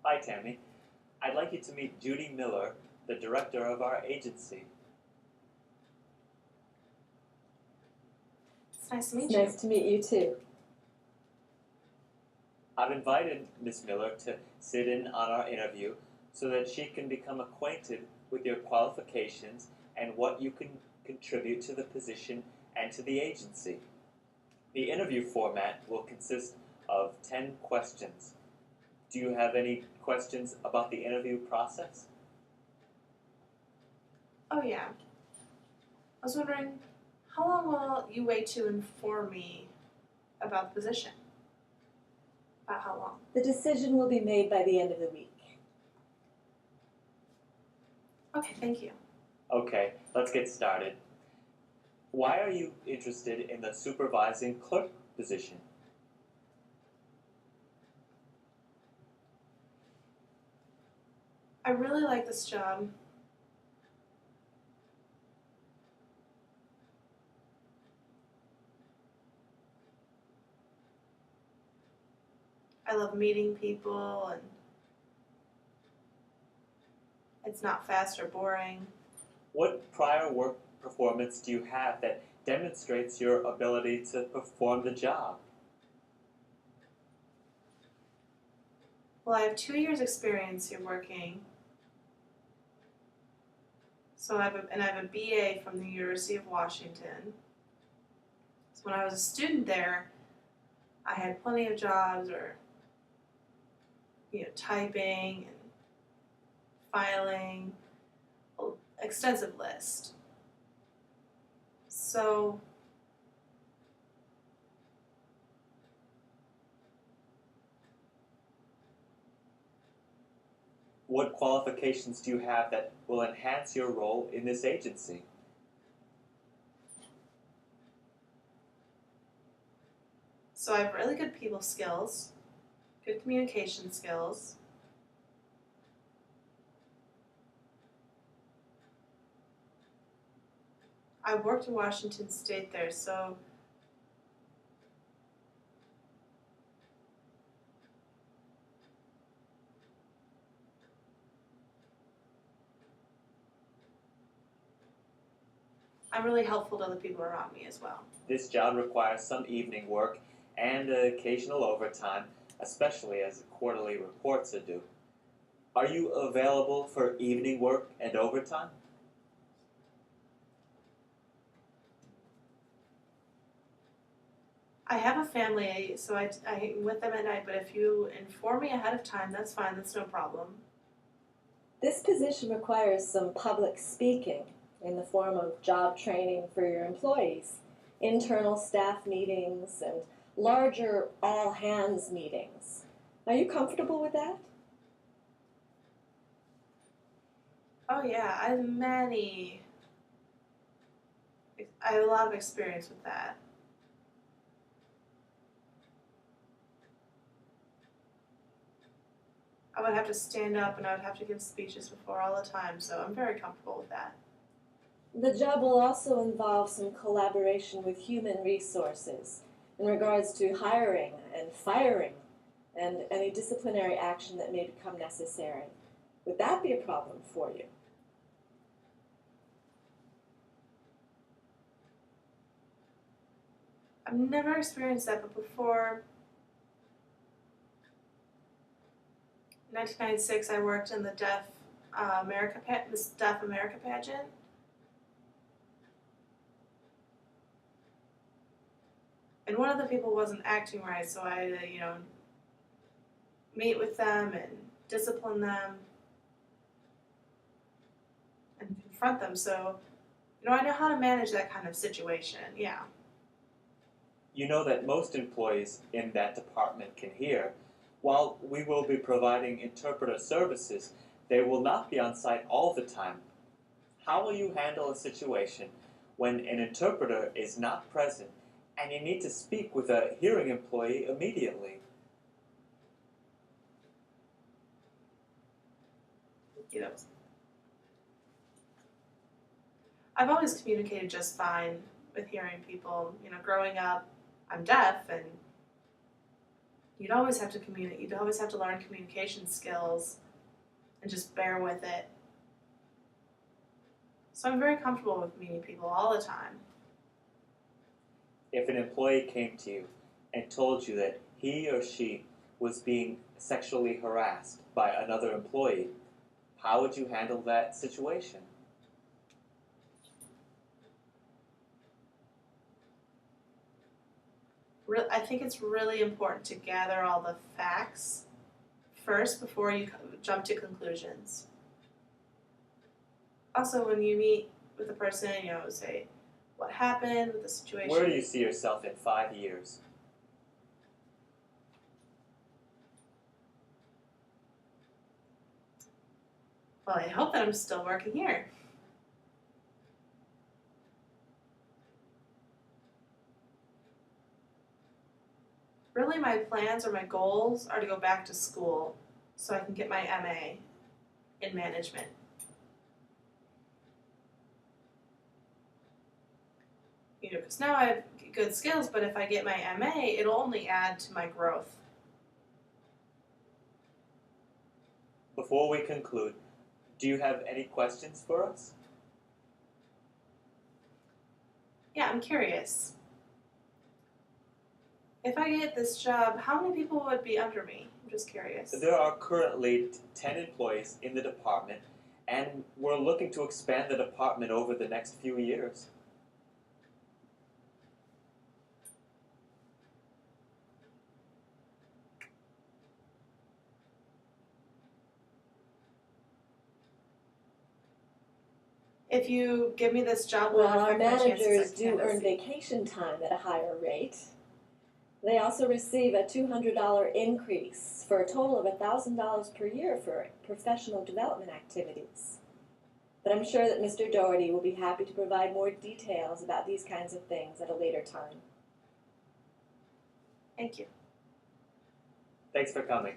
Hi, Tammy. I'd like you to meet Judy Miller, the director of our agency. It's nice to meet It's you. nice to meet you too. I've invited Miss Miller to sit in on our interview so that she can become acquainted with your qualifications and what you can contribute to the position and to the agency. The interview format will consist of 10 questions. Do you have any questions about the interview process? Oh, yeah. I was wondering, how long will you wait to inform me about the position? About how long? The decision will be made by the end of the week. Okay, thank you. Okay, let's get started. Why are you interested in the supervising clerk position? I really like this job. I love meeting people, and it's not fast or boring. What prior work performance do you have that demonstrates your ability to perform the job? Well, I have 2 years experience here working. So I have a BA from the University of Washington. So when I was a student there, I had plenty of jobs, or typing and filing, an extensive list. So What qualifications do you have that will enhance your role in this agency? I have really good people skills, good communication skills. I worked in Washington State there, so I'm really helpful to the people around me as well. This job requires some evening work and occasional overtime, especially as quarterly reports are due. Are you available for evening work and overtime? I have a family, so I'm with them at night, but if you inform me ahead of time, that's fine, that's no problem. This position requires some public speaking in the form of job training for your employees, internal staff meetings, and larger all-hands meetings. Are you comfortable with that? Oh yeah, I have a lot of experience with that. I would have to stand up and I would have to give speeches before all the time, so I'm very comfortable with that. The job will also involve some collaboration with human resources in regards to hiring and firing and any disciplinary action that may become necessary. Would that be a problem for you? I've never experienced that, but before 1996, I worked in the Miss Deaf America pageant. And one of the people wasn't acting right, so I had to, meet with them and discipline them and confront them. So, I know how to manage that kind of situation, yeah. You know that most employees in that department can hear. While we will be providing interpreter services, they will not be on site all the time. How will you handle a situation when an interpreter is not present and you need to speak with a hearing employee immediately? I've always communicated just fine with hearing people. Growing up, I'm deaf, and you'd always have to communicate. You'd always have to learn communication skills and just bear with it. So I'm very comfortable with meeting people all the time. If an employee came to you and told you that he or she was being sexually harassed by another employee, how would you handle that situation? I think it's really important to gather all the facts first before you jump to conclusions. Also, when you meet with a person, say what happened with the situation. Where do you see yourself in 5 years? Well, I hope that I'm still working here. Really, my plans or my goals are to go back to school so I can get my MA in management. Because now I have good skills, but if I get my MA, it'll only add to my growth. Before we conclude, do you have any questions for us? Yeah, I'm curious. If I get this job, how many people would be under me? I'm just curious. There are currently 10 employees in the department, and we're looking to expand the department over the next few years. If you give me this job, will it Well, our affect my chances managers at do earn candidacy? vacation time at a higher rate. They also receive a $200 increase for a total of $1,000 per year for professional development activities. But I'm sure that Mr. Doherty will be happy to provide more details about these kinds of things at a later time. Thank you. Thanks for coming.